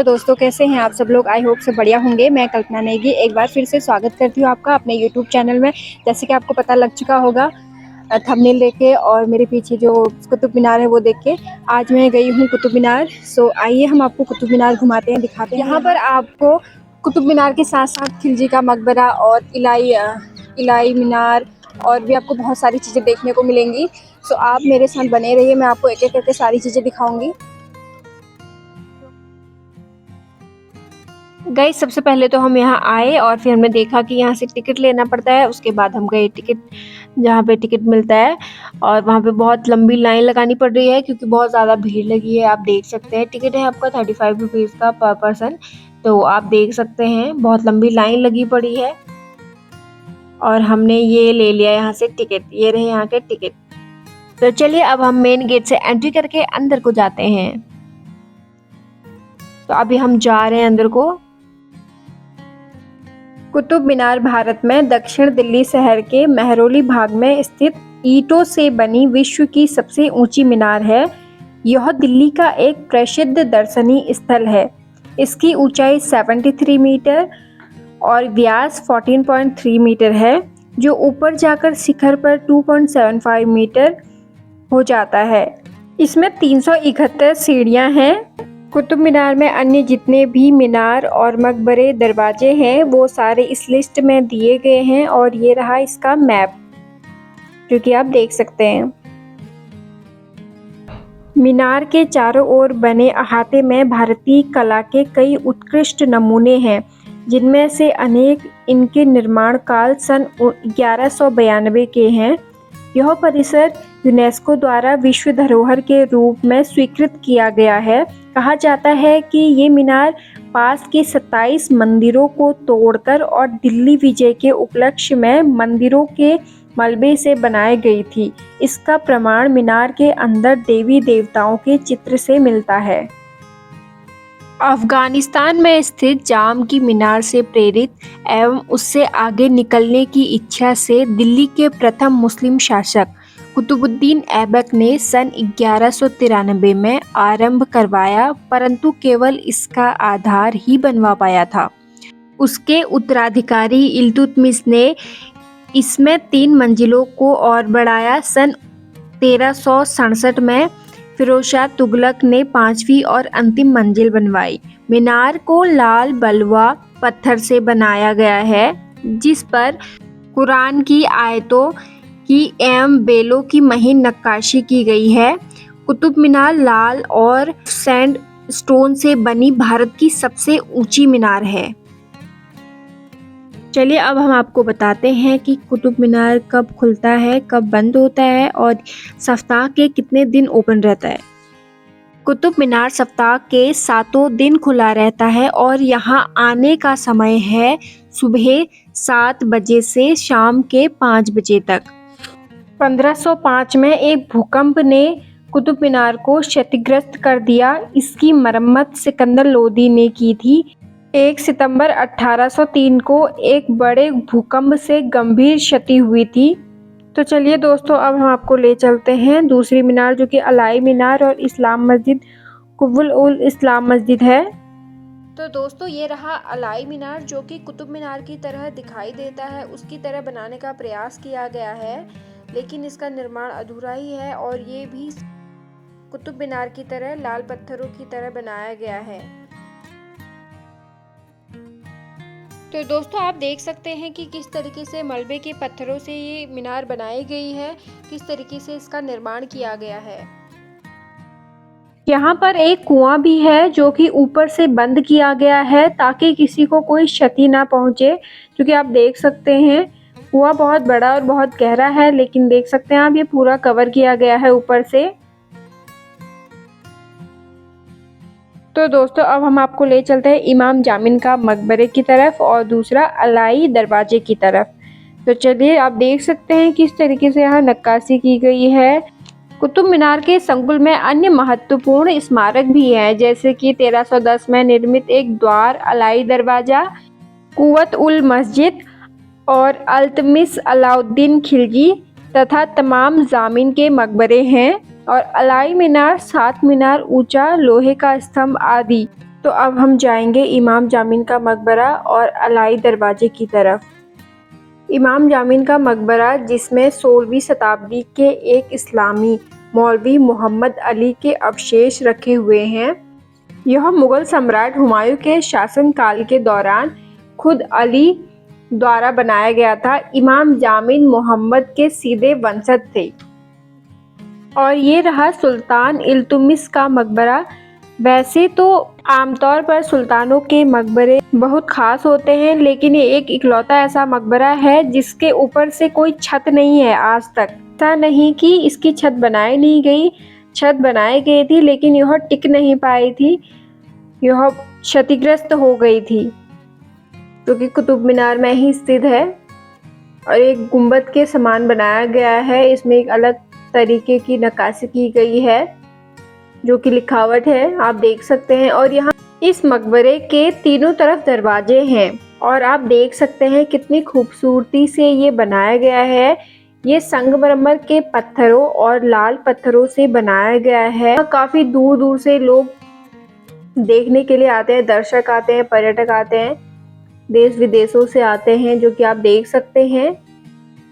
Hello दोस्तों, कैसे हैं आप सब लोग। आई होप से बढ़िया होंगे। मैं कल्पना नेगी एक बार फिर से स्वागत करती हूँ आपका अपने यूट्यूब चैनल में। जैसे कि आपको पता लग चुका होगा थंबनेल देख के और मेरे पीछे जो कुतुब मीनार है वो देख के। आज मैं गई हूँ कुतुब मीनार। सो आइए हम आपको कुतुब मीनार घुमाते हैं, दिखाते हैं। यहाँ पर आपको कुतुब मीनार के साथ साथ खिलजी का मकबरा और इलाई मीनार और भी आपको बहुत सारी चीज़ें देखने को मिलेंगी। सो आप मेरे साथ बने रहिए, मैं आपको एक एक करके सारी चीज़ें दिखाऊंगी। गए सबसे पहले तो हम यहाँ आए और फिर हमने देखा कि यहाँ से टिकट लेना पड़ता है। उसके बाद हम गए टिकट जहाँ पे टिकट मिलता है और वहाँ पे बहुत लंबी लाइन लगानी पड़ रही है क्योंकि बहुत ज़्यादा भीड़ लगी है। आप देख सकते हैं टिकट है आपका 35 रुपीज़ का पर पर्सन। तो आप देख सकते हैं बहुत लंबी लाइन लगी पड़ी है और हमने ये ले लिया यहाँ से टिकट। ये रहे यहाँ के टिकट। तो चलिए अब हम मेन गेट से एंट्री करके अंदर को जाते हैं। तो अभी हम जा रहे हैं अंदर को। कुतुब मीनार भारत में दक्षिण दिल्ली शहर के महरौली भाग में स्थित ईंटों से बनी विश्व की सबसे ऊंची मीनार है। यह दिल्ली का एक प्रसिद्ध दर्शनीय स्थल है। इसकी ऊंचाई 73 मीटर और व्यास 14.3 मीटर है, जो ऊपर जाकर शिखर पर 2.75 मीटर हो जाता है। इसमें 371 सीढ़ियां हैं। कुतुब मीनार में अन्य जितने भी मीनार और मकबरे दरवाजे हैं वो सारे इस लिस्ट में दिए गए हैं और ये रहा इसका मैप जो कि आप देख सकते हैं। मीनार के चारों ओर बने अहाते में भारतीय कला के कई उत्कृष्ट नमूने हैं, जिनमें से अनेक इनके निर्माण काल सन 1192 के हैं। यह परिसर यूनेस्को द्वारा विश्व धरोहर के रूप में स्वीकृत किया गया है। कहा जाता है कि ये मीनार पास के 27 मंदिरों को तोड़कर और दिल्ली विजय के उपलक्ष्य में मंदिरों के मलबे से बनाई गई थी। इसका प्रमाण मीनार के अंदर देवी देवताओं के चित्र से मिलता है। अफगानिस्तान में स्थित जाम की मीनार से प्रेरित एवं उससे आगे निकलने की इच्छा से दिल्ली के प्रथम मुस्लिम शासक कुतुबुद्दीन ऐबक ने सन 1193 में आरंभ करवाया, परंतु केवल इसका आधार ही बनवा पाया था। उसके उत्तराधिकारी इल्तुतमिश ने इसमें 3 मंजिलों को और बढ़ाया। सन 1367 में फिरोज शाह तुगलक ने 5वीं और अंतिम मंजिल बनवाई। मीनार को लाल बलुआ पत्थर से बनाया गया है, जिस पर कुरान की आयतों की एवं बेलों की महीन नक्काशी की गई है। कुतुब मीनार लाल और सैंड स्टोन से बनी भारत की सबसे ऊंची मीनार है। चलिए अब हम आपको बताते हैं कि कुतुब मीनार कब खुलता है, कब बंद होता है और सप्ताह के कितने दिन ओपन रहता है। कुतुब मीनार सप्ताह के 7 दिन खुला रहता है और यहाँ आने का समय है सुबह 7 बजे से शाम के 5 बजे तक। 1505 में एक भूकंप ने कुतुब मीनार को क्षतिग्रस्त कर दिया। इसकी मरम्मत सिकंदर लोदी ने की थी। 1 सितंबर 1803 को एक बड़े भूकंप से गंभीर क्षति हुई थी। तो चलिए दोस्तों, अब हम आपको ले चलते हैं दूसरी मीनार जो कि अलाई मीनार और इस्लाम मस्जिद कुव्वुल उल इस्लाम मस्जिद है। तो दोस्तों ये रहा अलाई मीनार जो कि कुतुब मीनार की तरह दिखाई देता है। उसकी तरह बनाने का प्रयास किया गया है, लेकिन इसका निर्माण अधूरा ही है और ये भी कुतुब मीनार की तरह लाल पत्थरों की तरह बनाया गया है। तो दोस्तों आप देख सकते हैं कि किस तरीके से मलबे के पत्थरों से ये मीनार बनाई गई है, किस तरीके से इसका निर्माण किया गया है। यहाँ पर एक कुआं भी है जो कि ऊपर से बंद किया गया है ताकि किसी को कोई क्षति ना पहुँचे, क्योंकि आप देख सकते हैं कुआं बहुत बड़ा और बहुत गहरा है, लेकिन देख सकते हैं आप ये पूरा कवर किया गया है ऊपर से। तो दोस्तों अब हम आपको ले चलते हैं इमाम जामिन का मकबरे की तरफ और दूसरा अलाई दरवाजे की तरफ। तो चलिए आप देख सकते हैं किस तरीके से यहाँ नक्काशी की गई है। कुतुब मीनार के संकुल में अन्य महत्वपूर्ण स्मारक भी हैं, जैसे कि 1310 में निर्मित एक द्वार अलाई दरवाजा, कुव्वत उल मस्जिद और अल्तमिश अलाउद्दीन खिलजी तथा तमाम जामिन के मकबरे हैं और अलाई मीनार, 7 मीनार ऊंचा लोहे का स्तंभ आदि। तो अब हम जाएंगे इमाम जामिन का मकबरा और अलाई दरवाजे की तरफ। इमाम जामिन का मकबरा, जिसमें 16वीं शताब्दी के एक इस्लामी मौलवी मोहम्मद अली के अवशेष रखे हुए हैं। यह मुगल सम्राट हुमायूं के शासनकाल के दौरान खुद अली द्वारा बनाया गया था। इमाम जामिन मोहम्मद के सीधे वंशज थे। और ये रहा सुल्तान इल्तुतमिश का मकबरा। वैसे तो आमतौर पर सुल्तानों के मकबरे बहुत खास होते हैं, लेकिन ये एक इकलौता ऐसा मकबरा है जिसके ऊपर से कोई छत नहीं है आज तक। ऐसा नहीं कि इसकी छत बनाई नहीं गई, छत बनाई गई थी, लेकिन यह टिक नहीं पाई थी, यह क्षतिग्रस्त हो गई थी, क्योंकि कुतुब मीनार में ही स्थित है और एक गुंबद के समान बनाया गया है। इसमें एक अलग तरीके की नक्काशी की गई है, जो कि लिखावट है, आप देख सकते हैं। और यहाँ इस मकबरे के तीनों तरफ दरवाजे हैं और आप देख सकते हैं कितनी खूबसूरती से ये बनाया गया है। ये संगमरमर के पत्थरों और लाल पत्थरों से बनाया गया है। काफी दूर दूर से लोग देखने के लिए आते हैं, दर्शक आते हैं, पर्यटक आते हैं, देश विदेशों से आते हैं, जो कि आप देख सकते हैं।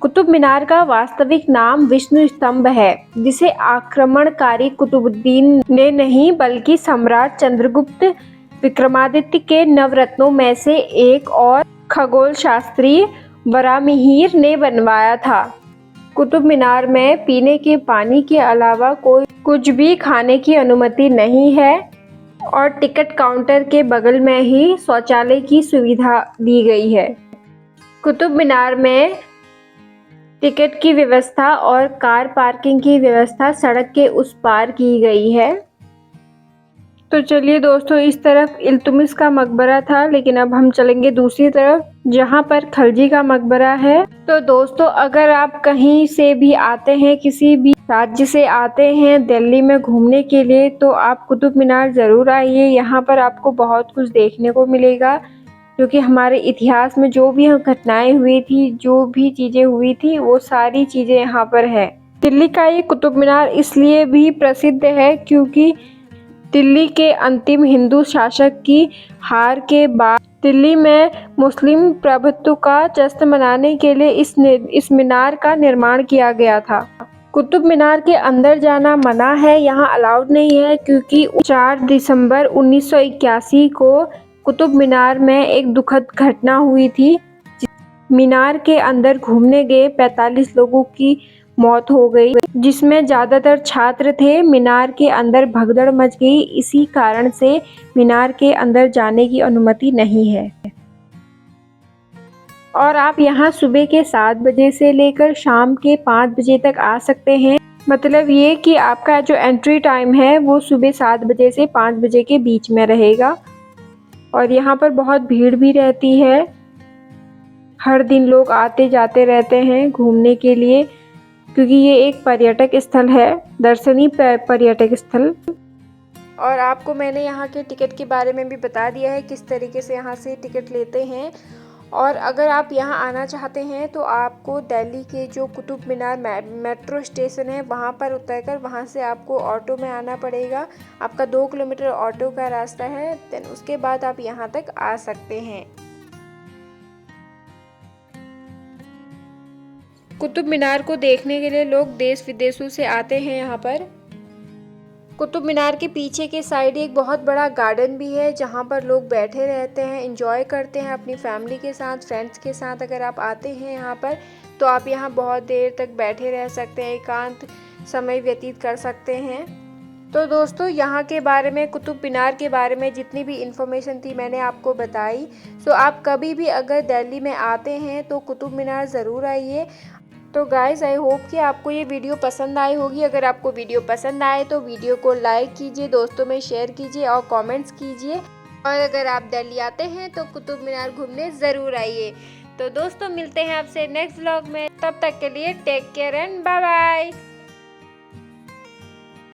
कुतुब मीनार का वास्तविक नाम विष्णु स्तंभ है, जिसे आक्रमणकारी कुतुबुद्दीन ने नहीं बल्कि सम्राट चंद्रगुप्त विक्रमादित्य के नवरत्नों में से एक और खगोल शास्त्री वराहमिहिर ने बनवाया था। कुतुब मीनार में पीने के पानी के अलावा कोई कुछ भी खाने की अनुमति नहीं है और टिकट काउंटर के बगल में ही शौचालय की सुविधा दी गई है। कुतुब मीनार में टिकट की व्यवस्था और कार पार्किंग की व्यवस्था सड़क के उस पार की गई है। तो चलिए दोस्तों, इस तरफ इल्तुतमिश का मकबरा था, लेकिन अब हम चलेंगे दूसरी तरफ, जहां पर खलजी का मकबरा है। तो दोस्तों, अगर आप कहीं से भी आते हैं, किसी भी राज्य से आते हैं दिल्ली में घूमने के लिए, तो आप कुतुब मीनार ज़रूर आइए। यहाँ पर आपको बहुत कुछ देखने को मिलेगा, क्योंकि हमारे इतिहास में जो भी घटनाएं हुई थी, जो भी चीज़ें हुई थी, वो सारी चीज़ें यहाँ पर है। दिल्ली का ये कुतुब मीनार इसलिए भी प्रसिद्ध है क्योंकि दिल्ली के अंतिम हिंदू शासक की हार के बाद दिल्ली में मुस्लिम प्रभुत्व का जश्न मनाने के लिए इस मीनार का निर्माण किया गया था। कुतुब मीनार के अंदर जाना मना है, यहाँ अलाउड नहीं है, क्योंकि 4 दिसंबर 1981 को कुतुब मीनार में एक दुखद घटना हुई थी। मीनार के अंदर घूमने गए 45 लोगों की मौत हो गई, जिसमें ज़्यादातर छात्र थे। मीनार के अंदर भगदड़ मच गई, इसी कारण से मीनार के अंदर जाने की अनुमति नहीं है। और आप यहाँ सुबह के 7 बजे से लेकर शाम के 5 बजे तक आ सकते हैं। मतलब ये कि आपका जो एंट्री टाइम है वो सुबह 7 बजे से 5 बजे के बीच में रहेगा। और यहाँ पर बहुत भीड़ भी रहती है, हर दिन लोग आते जाते रहते हैं घूमने के लिए, क्योंकि ये एक पर्यटक स्थल है, दर्शनीय पर्यटक स्थल। और आपको मैंने यहाँ के टिकट के बारे में भी बता दिया है, किस तरीके से यहाँ से टिकट लेते हैं। और अगर आप यहाँ आना चाहते हैं तो आपको दिल्ली के जो कुतुब मीनार मेट्रो स्टेशन है वहाँ पर उतरकर वहाँ से आपको ऑटो में आना पड़ेगा। आपका 2 किलोमीटर ऑटो का रास्ता है, देन उसके बाद आप यहाँ तक आ सकते हैं। कुतुब मीनार को देखने के लिए लोग देश विदेशों से आते हैं यहाँ पर। कुतुब मीनार के पीछे के साइड एक बहुत बड़ा गार्डन भी है, जहाँ पर लोग बैठे रहते हैं, एंजॉय करते हैं अपनी फैमिली के साथ, फ्रेंड्स के साथ। अगर आप आते हैं यहाँ पर तो आप यहाँ बहुत देर तक बैठे रह सकते हैं, एकांत समय व्यतीत कर सकते हैं। तो दोस्तों, यहाँ के बारे में, कुतुब मीनार के बारे में जितनी भी इन्फॉर्मेशन थी मैंने आपको बताई। सो आप कभी भी अगर दिल्ली में आते हैं तो कुतुब मीनार ज़रूर आइए। तो गाइज़, आई होप कि आपको ये वीडियो पसंद आई होगी। अगर आपको वीडियो पसंद आए तो वीडियो को लाइक कीजिए, दोस्तों में शेयर कीजिए और कमेंट्स कीजिए। और अगर आप दिल्ली आते हैं तो कुतुब मीनार घूमने ज़रूर आइए। तो दोस्तों, मिलते हैं आपसे नेक्स्ट व्लॉग में, तब तक के लिए take care and bye bye.